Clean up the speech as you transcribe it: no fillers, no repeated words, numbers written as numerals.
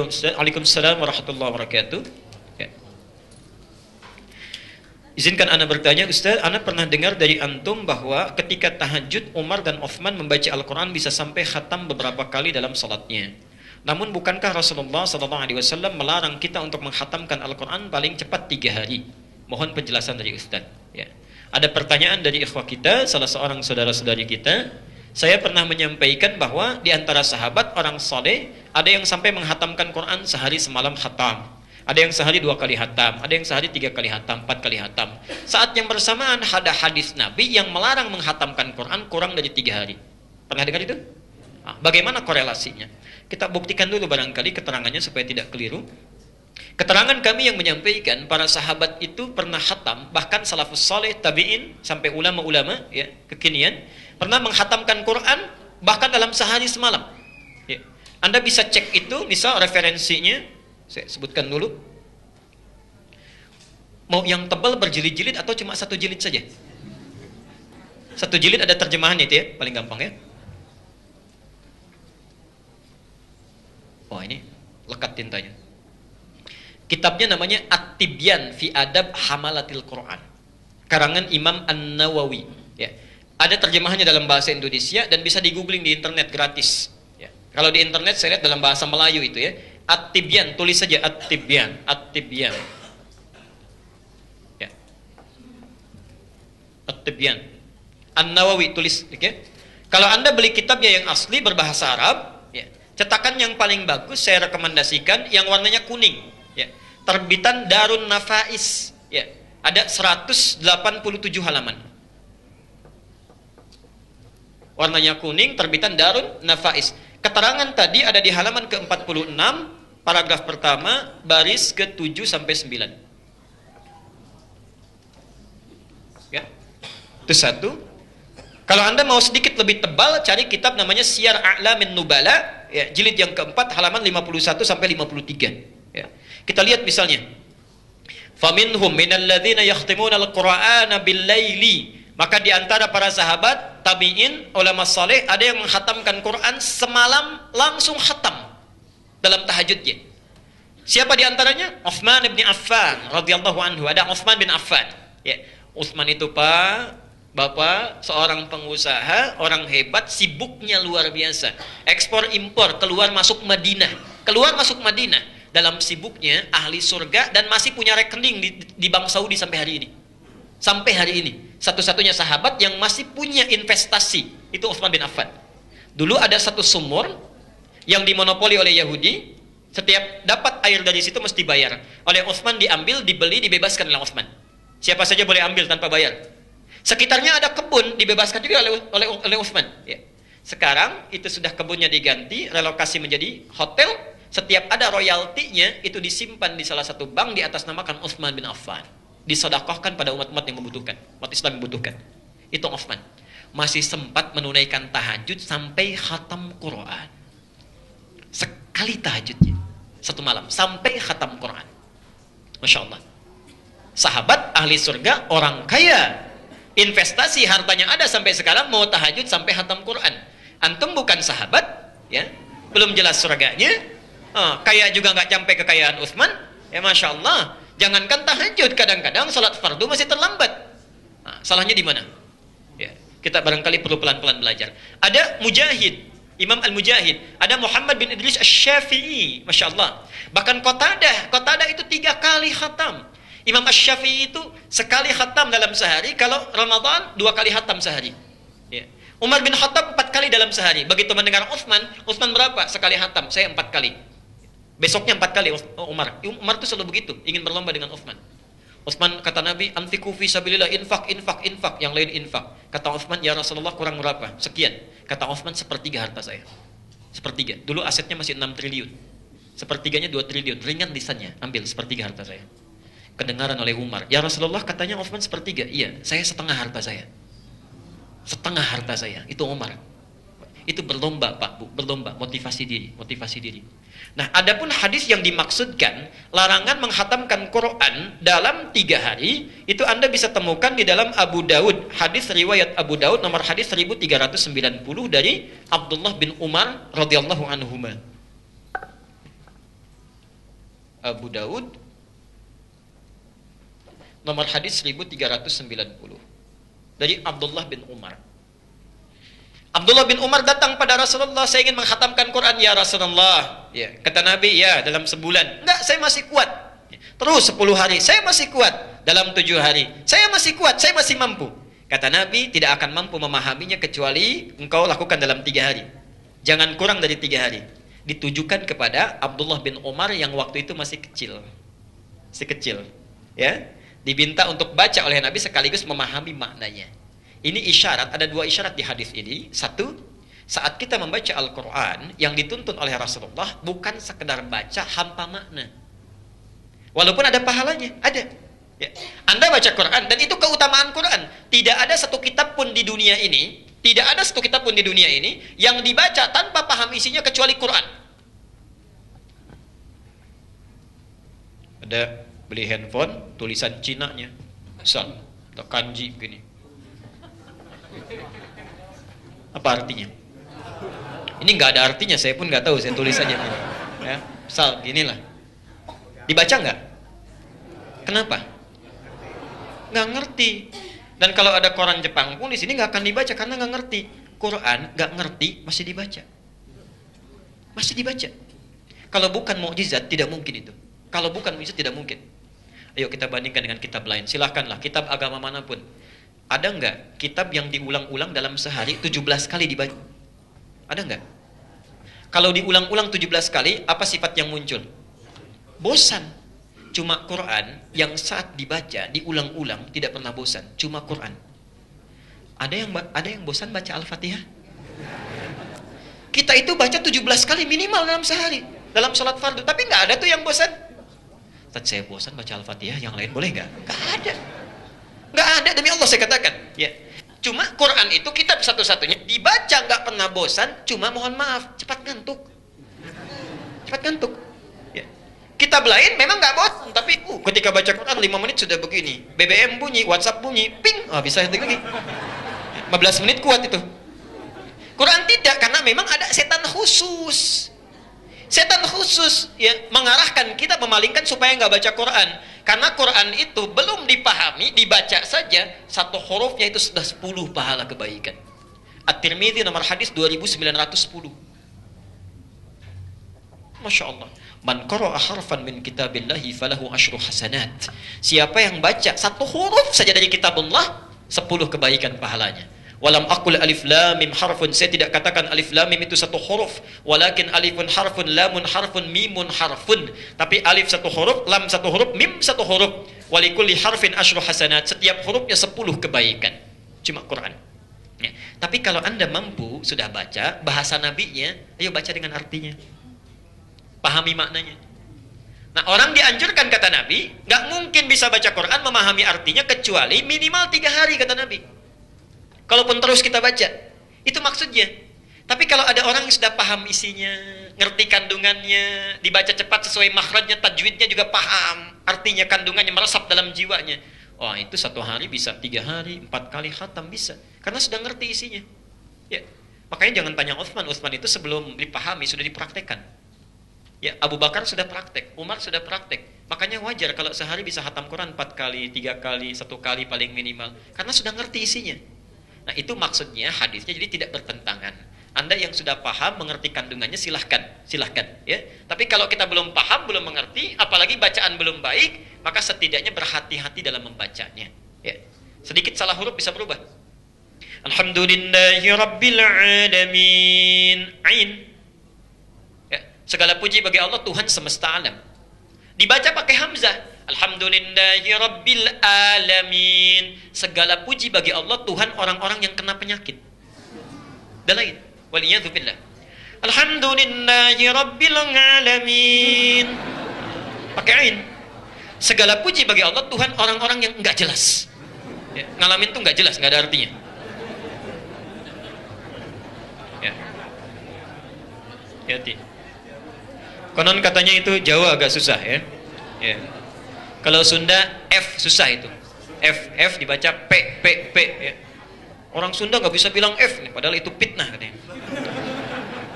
Waalaikumsalam warahmatullahi wabarakatuh. Ya. Izinkan ana bertanya, Ustaz, ana pernah dengar dari antum bahwa ketika tahajud Umar dan Uthman membaca Al-Quran bisa sampai khatam beberapa kali dalam salatnya. Namun bukankah Rasulullah SAW melarang kita untuk menghatamkan Al-Quran paling cepat 3 hari? Mohon penjelasan dari Ustaz. Ya. Ada pertanyaan dari ikhwah kita, salah seorang saudara-saudari kita. Saya pernah menyampaikan bahwa di antara sahabat orang saleh ada yang sampai menghatamkan Quran sehari semalam khatam, ada yang sehari 2 kali hatam, ada yang sehari 3 kali hatam, 4 kali hatam. Saat yang bersamaan ada hadis Nabi yang melarang menghatamkan Quran kurang dari 3 hari. Pernah dengar itu? Bagaimana korelasinya? Kita buktikan dulu barangkali keterangannya supaya tidak keliru. Keterangan kami yang menyampaikan para sahabat itu pernah khatam, bahkan salafus saleh, tabi'in, sampai ulama-ulama ya, kekinian pernah menghatamkan Quran bahkan dalam sehari semalam. Ya. Anda bisa cek itu, misal referensinya, saya sebutkan dulu. Mau yang tebal berjilid-jilid atau cuma 1 jilid saja? 1 jilid ada terjemahannya itu ya, paling gampang ya. Oh ini lekat tintanya. Kitabnya namanya At-Tibyan fi Adab Hamalatil Quran, karangan Imam An-Nawawi. Ya. Ada terjemahannya dalam bahasa Indonesia dan bisa di googling di internet gratis. Ya. Kalau di internet saya lihat dalam bahasa Melayu itu ya, At-Tibyan, tulis saja At-Tibyan, At-Tibyan. Ya. At-Tibyan. An-Nawawi tulis, oke. Okay? Kalau Anda beli kitabnya yang asli berbahasa Arab, ya, cetakan yang paling bagus saya rekomendasikan yang warnanya kuning, ya. Terbitan Darun Nafais, ya. Ada 187 halaman. Warnanya kuning, terbitan Darun Nafais. Keterangan tadi ada di halaman ke-46, paragraf pertama, baris ke-7 sampai 9. Ya. Itu satu. Kalau Anda mau sedikit lebih tebal, cari kitab namanya Siyar A'lamin Nubala, ya, jilid yang keempat, halaman 51 sampai 53. Ya. Kita lihat misalnya. Faminhum minalladzina yakhtimuna al-Qur'ana bil-laili. Maka di antara para sahabat, tabi'in, ulama saleh, ada yang menghatamkan Quran semalam langsung khatam dalam tahajudnya. Siapa di antaranya? Utsman bin Affan radhiyallahu anhu. Ada Utsman bin Affan. Ya, Utsman itu Bapak seorang pengusaha, orang hebat, sibuknya luar biasa. Ekspor impor, keluar masuk Madinah. Keluar masuk Madinah dalam sibuknya ahli surga dan masih punya rekening di Bank Saudi sampai hari ini. Sampai hari ini satu-satunya sahabat yang masih punya investasi itu Utsman bin Affan. Dulu ada satu sumur yang dimonopoli oleh Yahudi, setiap dapat air dari situ mesti bayar. Oleh Utsman diambil, dibeli, dibebaskan oleh Utsman. Siapa saja boleh ambil tanpa bayar. Sekitarnya ada kebun, dibebaskan juga oleh Utsman. Ya. Sekarang itu sudah kebunnya diganti, relokasi menjadi hotel. Setiap ada royaltinya itu disimpan di salah satu bank di atas namakan Utsman bin Affan. Disedekahkan pada umat-umat yang membutuhkan, umat Islam yang membutuhkan. Itu Utsman. Masih sempat menunaikan tahajud sampai khatam Quran. Sekali tahajudnya, 1 malam, sampai khatam Quran. Masya Allah. Sahabat ahli surga, orang kaya. Investasi hartanya ada sampai sekarang, mau tahajud sampai khatam Quran. Antum bukan sahabat, ya, belum jelas surganya. Kaya juga nggak sampai kekayaan Utsman. Ya Masya Allah. Jangankan tahajud, kadang-kadang salat fardu masih terlambat. Salahnya di mana? Ya, kita barangkali perlu pelan-pelan belajar. Ada Mujahid, Imam Al-Mujahid. Ada Muhammad bin Idris Asy-Syafi'i, Masya Allah. Bahkan Qatadah itu 3 kali khatam. Imam Asy-Syafi'i itu sekali khatam dalam sehari. Kalau Ramadan 2 kali khatam sehari. Ya. Umar bin Khattab 4 kali dalam sehari. Begitu mendengar Utsman berapa? Sekali khatam, saya 4 kali. Besoknya 4 kali Umar. Umar itu selalu begitu, ingin berlomba dengan Utsman. Utsman kata Nabi, "Anfiqu fi sabilillah, infak." Yang lain infak. Kata Utsman, "Ya Rasulullah, kurang berapa?" Sekian. Kata Utsman, 1/3 harta saya. 1/3. Dulu asetnya masih 6 triliun. 1/3-nya 2 triliun. Ringan lisannya, ambil 1/3 harta saya. Kedengaran oleh Umar, "Ya Rasulullah, katanya Utsman 1/3. Iya, saya setengah harta saya. Setengah harta saya." Itu Umar. Itu berlomba, Pak, Bu, berlomba, motivasi diri. Nah, adapun hadis yang dimaksudkan larangan menghatamkan Quran dalam 3 hari, itu Anda bisa temukan di dalam Abu Daud, hadis riwayat Abu Daud nomor hadis 1390 dari Abdullah bin Umar radhiyallahu anhuma. Abu Daud, nomor hadis 1390 dari Abdullah bin Umar. Abdullah bin Umar datang pada Rasulullah, saya ingin menghatamkan Quran ya Rasulullah. Ya, kata Nabi, ya dalam sebulan. Enggak, saya masih kuat. Terus 10 hari, saya masih kuat. Dalam 7 hari, saya masih kuat, saya masih mampu. Kata Nabi, tidak akan mampu memahaminya kecuali engkau lakukan dalam 3 hari. Jangan kurang dari 3 hari. Ditujukan kepada Abdullah bin Umar yang waktu itu masih kecil. Masih kecil. Ya, diminta untuk baca oleh Nabi sekaligus memahami maknanya. Ini isyarat, ada 2 isyarat di hadis ini. 1, saat kita membaca Al-Quran, yang dituntun oleh Rasulullah bukan sekedar baca hampa makna. Walaupun ada pahalanya, ada. Ya. Anda baca Quran, dan itu keutamaan Quran. Tidak ada satu kitab pun di dunia ini, yang dibaca tanpa paham isinya kecuali Quran. Ada beli handphone, tulisan Cina-nya, misal, atau kanji begini. Apa artinya? Ini nggak ada artinya, saya pun nggak tahu, saya tulis aja. Ya, misal ginilah. Dibaca nggak? Kenapa? Nggak ngerti. Dan kalau ada koran Jepang pun di sini nggak akan dibaca karena nggak ngerti. Quran nggak ngerti masih dibaca. Masih dibaca. Kalau bukan mukjizat tidak mungkin itu. Kalau bukan mukjizat tidak mungkin. Ayo kita bandingkan dengan kitab lain. Silahkanlah kitab agama manapun. Ada nggak kitab yang diulang-ulang dalam sehari 17 kali dibaca? Ada nggak? Kalau diulang-ulang 17 kali, apa sifat yang muncul? Bosan. Cuma Quran yang saat dibaca, diulang-ulang, tidak pernah bosan. Cuma Quran. Ada yang bosan baca Al-Fatihah? Kita itu baca 17 kali minimal dalam sehari. Dalam sholat fardu. Tapi nggak ada tuh yang bosan. Ustaz, saya bosan baca Al-Fatihah, yang lain boleh nggak? Nggak ada. Nggak ada, demi Allah saya katakan. Ya. Cuma Quran itu kitab satu-satunya dibaca nggak pernah bosan. Cuma mohon maaf, cepat ngantuk. Cepat ngantuk. Ya. Kitab lain memang nggak bosan, tapi ketika baca Quran 5 menit sudah begini. BBM bunyi, WhatsApp bunyi, ping, bisa ketik lagi. 15 menit kuat itu. Quran tidak, karena memang ada setan khusus. Setan khusus ya mengarahkan kita, memalingkan supaya nggak baca Quran. Karena Quran itu belum dipahami, dibaca saja satu hurufnya itu sudah 10 pahala kebaikan. At-Tirmidzi nomor hadis 2910. Masya Allah. Man qara'a harfan min kitabillahi falahu asyru hasanat. Siapa yang baca satu huruf saja dari kitabullah, 10 kebaikan pahalanya. Walam aqul alif lam mim harfun, saya tidak katakan alif lam mim itu satu huruf, walakin alifun harfun, lamun harfun, mimun harfun. Tapi alif satu huruf, lam satu huruf, mim satu huruf. Walikulli harfin asyru hasanat, setiap hurufnya 10 kebaikan. Cuma Quran. Ya. Tapi kalau Anda mampu sudah baca bahasa nabinya, ayo baca dengan artinya. Pahami maknanya. Nah, orang dianjurkan kata Nabi, nggak mungkin bisa baca Quran memahami artinya kecuali minimal 3 hari kata Nabi. Kalaupun terus kita baca, itu maksudnya. Tapi kalau ada orang yang sudah paham isinya, ngerti kandungannya, dibaca cepat sesuai makhrajnya, tajwidnya juga paham, artinya kandungannya meresap dalam jiwanya. Wah, itu 1 hari bisa, 3 hari, 4 kali khatam bisa. Karena sudah ngerti isinya. Ya. Makanya jangan tanya Utsman. Utsman itu sebelum dipahami, sudah dipraktekkan. Ya, Abu Bakar sudah praktek, Umar sudah praktek. Makanya wajar kalau sehari bisa khatam Quran 4 kali, 3 kali, 1 kali paling minimal. Karena sudah ngerti isinya. Nah, itu maksudnya hadisnya, jadi tidak bertentangan. Anda yang sudah paham, mengerti kandungannya, silahkan ya. Tapi kalau kita belum paham, belum mengerti, apalagi bacaan belum baik, maka setidaknya berhati-hati dalam membacanya. Ya. Sedikit salah huruf bisa berubah. Alhamdulillahi Rabbil Alamin. Ain. Ya. Segala puji bagi Allah, Tuhan semesta alam. Dibaca pakai hamzah. Alhamdulillahi Rabbil Alamin. Segala puji bagi Allah, Tuhan orang-orang yang kena penyakit. Dan lain. Waliyadzubillah. Alhamdulillahi Rabbil Alamin. Pakai ain. Segala puji bagi Allah, Tuhan orang-orang yang enggak jelas. Ya, ngalamin tuh enggak jelas, enggak ada artinya. Ya. Hati. Konon katanya itu Jawa agak susah ya. Ya. Kalau Sunda F susah itu. F dibaca P ya. Orang Sunda nggak bisa bilang F nih, padahal itu fitnah katanya.